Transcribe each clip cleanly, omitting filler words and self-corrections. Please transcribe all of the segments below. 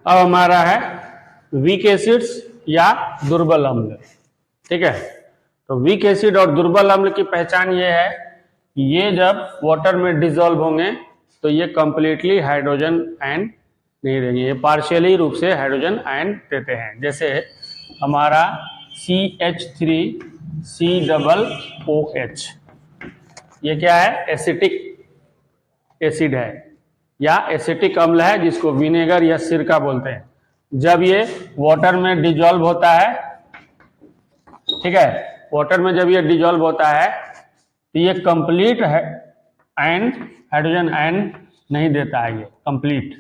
अब हमारा है वीक एसिड्स या दुर्बल अम्ल। ठीक है, तो वीक एसिड और दुर्बल अम्ल की पहचान ये है कि ये जब वाटर में डिसॉल्व होंगे तो ये कंप्लीटली हाइड्रोजन आयन नहीं देंगे, ये पार्शियली रूप से हाइड्रोजन आयन देते हैं। जैसे हमारा CH3COOH, ये क्या है? एसिटिक एसिड है या एसिटिक अम्ल है, जिसको विनेगर या सिरका बोलते हैं। जब ये वाटर में डिसॉल्व होता है, ठीक है, वाटर में जब ये डिसॉल्व होता है तो ये कंप्लीट आयन हाइड्रोजन आयन नहीं देता है, ये कंप्लीट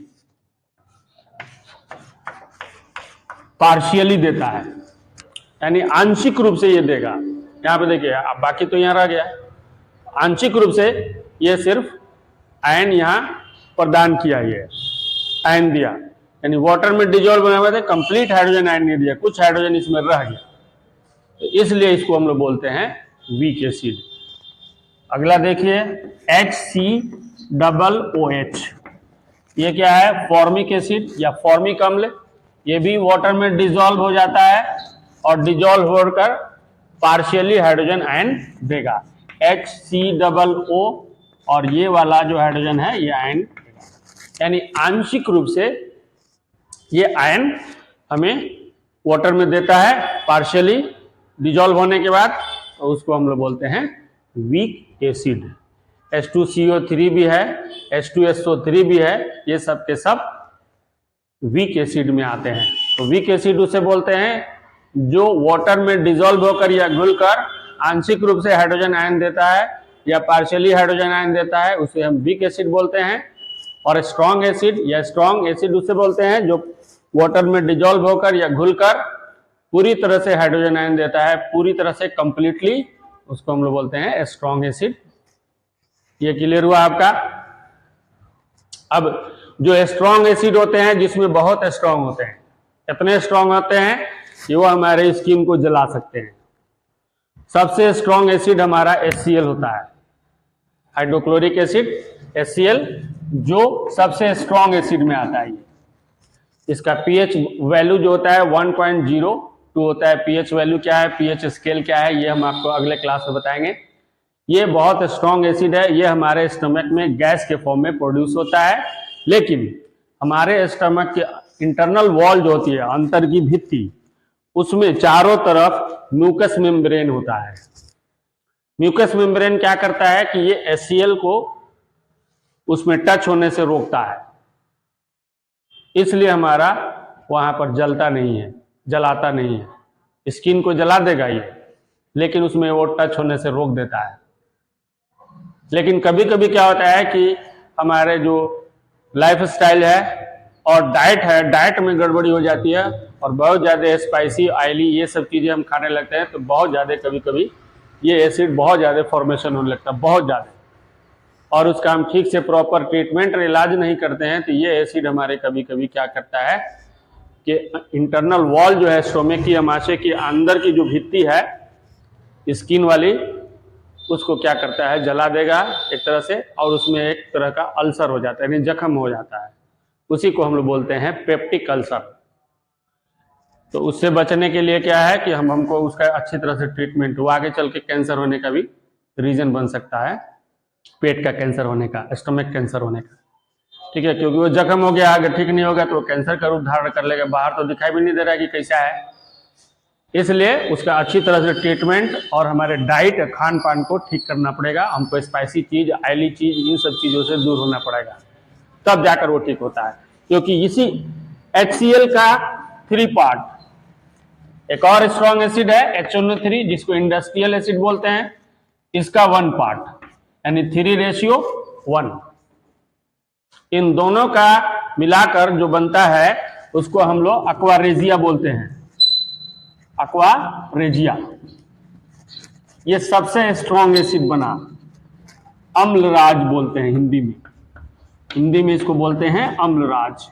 पार्शियली देता है, यानी आंशिक रूप से ये देगा। यहाँ पे देखिए, अब बाकी तो यहाँ रह गया, आंशिक रूप से ये सिर्फ आयन यहाँ प्रदान किया, ये आयन दिया, यानी वाटर में डिसॉल्व होने वाले कंप्लीट हाइड्रोजन आयन नहीं दिया, कुछ हाइड्रोजन इसमें रह गया, तो इसलिए इसको हम लोग बोलते हैं वीक एसिड। अगला देखिए HCOOH, ये क्या है? फॉर्मिक एसिड या फॉर्मिक अम्ल। ये भी वाटर में डिसॉल्व हो जाता है और डिसॉल्व होकर पार्शियली हाइड्रोजन आयन देगा, HCOO, और ये वाला जो हाइड्रोजन है ये आयन देगा, यानी आंशिक रूप से ये आयन हमें वाटर में देता है पार्शियली डिसॉल्व होने के बाद, तो उसको हम लोग बोलते हैं वीक एसिड। H2CO3 भी है, H2SO3 भी है, ये सब के सब वीक एसिड में आते हैं। तो वीक एसिड उसे बोलते हैं जो वाटर में डिसॉल्व होकर या घुलकर आंशिक रूप से हाइड्रोजन आयन देता है या पार्शियली हाइड्रोजन आयन देता है, उसे हम वीक एसिड बोलते हैं। और स्ट्रॉन्ग एसिड या स्ट्रॉन्ग एसिड उसे बोलते हैं जो वाटर में डिसॉल्व होकर या घुलकर पूरी तरह से हाइड्रोजन आयन देता है, पूरी तरह से कंप्लीटली, उसको हम लोग बोलते हैं स्ट्रॉन्ग एसिड। ये क्लियर हुआ आपका? अब जो स्ट्रॉन्ग एसिड होते हैं, जिसमें बहुत स्ट्रॉन्ग होते हैं, इतने स्ट्रॉन्ग होते हैं कि वो हमारे स्किन को जला सकते हैं। सबसे स्ट्रॉन्ग एसिड हमारा HCl होता है, हाइड्रोक्लोरिक एसिड HCl, जो सबसे स्ट्रॉन्ग एसिड में आता है। इसका pH वैल्यू जो होता है 1.02 होता है। pH वैल्यू क्या है, pH स्केल क्या है, ये हम आपको अगले क्लास में बताएंगे। ये बहुत स्ट्रॉन्ग एसिड है, ये हमारे स्टमक में गैस के फॉर्म में प्रोड्यूस होता है, लेकिन हमारे स्टमक के इंटरनल वॉल जो होती है, अंतर की भित्ति, उसमें चारों तरफ म्यूकस मेम्ब्रेन होता है। म्यूकस मेम्ब्रेन क्या करता है कि ये HCl को उसमें टच होने से रोकता है, इसलिए हमारा वहां पर जलता नहीं है, जलाता नहीं है। स्किन को जला देगा ये, लेकिन उसमें वो टच होने से रोक देता है। लेकिन कभी कभी क्या होता है कि हमारे जो लाइफ स्टाइल है और डाइट है, डाइट में गड़बड़ी हो जाती है और बहुत ज़्यादा स्पाइसी, ऑयली ये सब चीज़ें हम खाने लगते हैं, तो बहुत ज़्यादा कभी कभी ये एसिड बहुत ज़्यादा फॉर्मेशन होने लगता है, बहुत ज़्यादा, और उसका हम ठीक से प्रॉपर ट्रीटमेंट और इलाज नहीं करते हैं, तो ये एसिड हमारे कभी कभी क्या करता है कि इंटरनल वॉल जो है स्टोमक की, अमाशय की अंदर की जो भित्ति है स्किन वाली, उसको क्या करता है, जला देगा एक तरह से, और उसमें एक तरह का अल्सर हो जाता है, यानी जख्म हो जाता है। उसी को हम लोग बोलते हैं पेप्टिक अल्सर। तो उससे बचने के लिए क्या है कि हमको उसका अच्छी तरह से ट्रीटमेंट, वो आगे चल के कैंसर होने का भी रीजन बन सकता है, पेट का कैंसर होने का, स्टमक कैंसर होने का। ठीक है, क्योंकि वो जख्म हो गया, अगर ठीक नहीं होगा तो कैंसर का रूप धारण कर लेगा, बाहर तो दिखाई भी नहीं दे रहा है कि कैसा है। इसलिए उसका अच्छी तरह से ट्रीटमेंट और हमारे डाइट, खान पान को ठीक करना पड़ेगा। हमको स्पाइसी चीज, ऑयली चीज, इन सब चीज़ों से दूर होना पड़ेगा, तब जाकर वो ठीक होता है। क्योंकि इसी HCl का 3 पार्ट, एक और स्ट्रॉन्ग एसिड है HNO3, जिसको इंडस्ट्रियल एसिड बोलते हैं, इसका 1 पार्ट, यानी 3:1। इन दोनों का मिलाकर जो बनता है उसको हम लोग एक्वारेजिया बोलते हैं, एक्वारेजिया। ये सबसे स्ट्रॉन्ग एसिड बना, अम्लराज बोलते हैं हिंदी में, हिंदी में इसको बोलते हैं अम्लराज।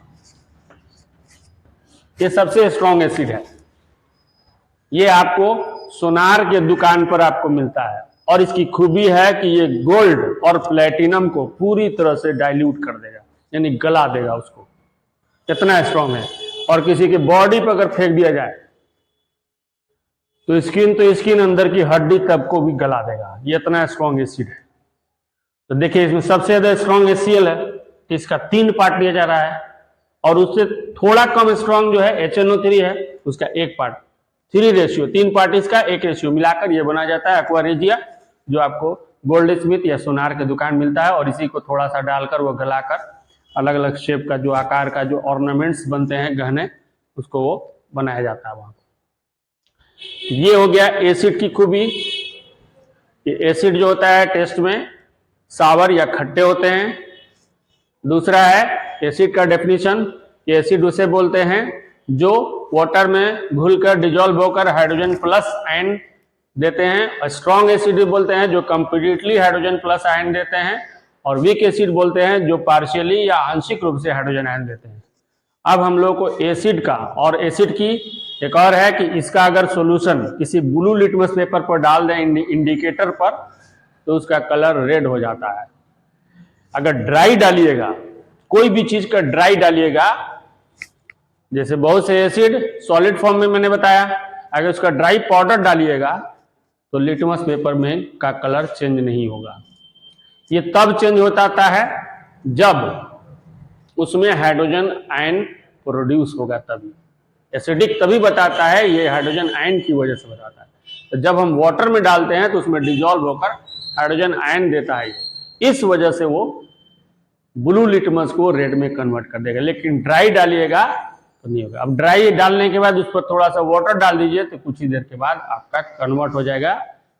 ये सबसे स्ट्रॉन्ग एसिड है। ये आपको सोनार के दुकान पर आपको मिलता है, और इसकी खूबी है कि ये गोल्ड और प्लेटिनम को पूरी तरह से डाइल्यूट कर देगा, यानी गला देगा उसको, इतना स्ट्रॉन्ग है। और किसी के बॉडी पर अगर फेंक दिया जाए तो स्किन अंदर की हड्डी तब को भी गला देगा, ये इतना स्ट्रॉन्ग एसिड है। तो देखिए इसमें सबसे ज्यादा स्ट्रॉन्ग HCl है, तो इसका 3 पार्ट लिया जा रहा है, और उससे थोड़ा कम स्ट्रॉन्ग जो है HNO3 है, उसका 1 पार्ट, 3 रेशियो, 3 पार्ट इसका 1 रेशियो मिलाकर ये बना जाता है एक्वा रेजिया, जो आपको गोल्ड स्मिथ या सोनार के दुकान मिलता है। और इसी को थोड़ा सा डालकर वो गलाकर अलग अलग शेप का, जो आकार का जो ऑर्नामेंट्स बनते हैं, गहने, उसको वो बनाया जाता है वहां। ये हो गया एसिड की खूबी। एसिड जो होता है टेस्ट में सावर या खट्टे होते हैं। दूसरा है एसिड का डेफिनेशन, एसिड उसे बोलते हैं जो वाटर में घुलकर डिजोल्व होकर हाइड्रोजन प्लस आयन देते हैं, और स्ट्रॉन्ग एसिड भी बोलते हैं जो कंप्लीटली हाइड्रोजन प्लस आयन देते हैं, और वीक एसिड बोलते हैं जो पार्शियली या आंशिक रूप से हाइड्रोजन आयन देते हैं। अब हम लोग को एसिड का, और एसिड की एक और है कि इसका अगर सॉल्यूशन किसी ब्लू लिटमस पेपर पर डाल दें इंडिकेटर पर, तो उसका कलर रेड हो जाता है। अगर ड्राई डालिएगा, कोई भी चीज का ड्राई डालिएगा, जैसे बहुत से एसिड सॉलिड फॉर्म में मैंने बताया, अगर उसका ड्राई पाउडर डालिएगा तो लिटमस पेपर में का कलर चेंज नहीं होगा। ये तब चेंज होता है जब उसमें हाइड्रोजन आयन प्रोड्यूस होगा, तभी एसिडिक तभी बताता है, ये हाइड्रोजन आयन की वजह से बताता है। तो जब हम वाटर में डालते हैं तो उसमें डिजोल्व होकर हाइड्रोजन आयन देता है, इस वजह से वो ब्लू लिटमस को रेड में कन्वर्ट कर देगा। लेकिन ड्राई डालिएगा तो नहीं होगा। अब ड्राई डालने के बाद उस पर थोड़ा सा वाटर डाल दीजिए तो कुछ ही देर के बाद आपका कन्वर्ट हो जाएगा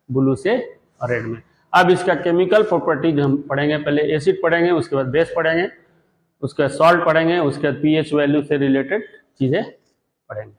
ब्लू से रेड में। अब इसका केमिकल प्रॉपर्टीज हम पढ़ेंगे, पहले एसिड पढ़ेंगे, उसके बाद बेस पढ़ेंगे, उसके बाद सॉल्ट पढ़ेंगे, उसके बाद pH वैल्यू से रिलेटेड चीजें पढ़ेंगे।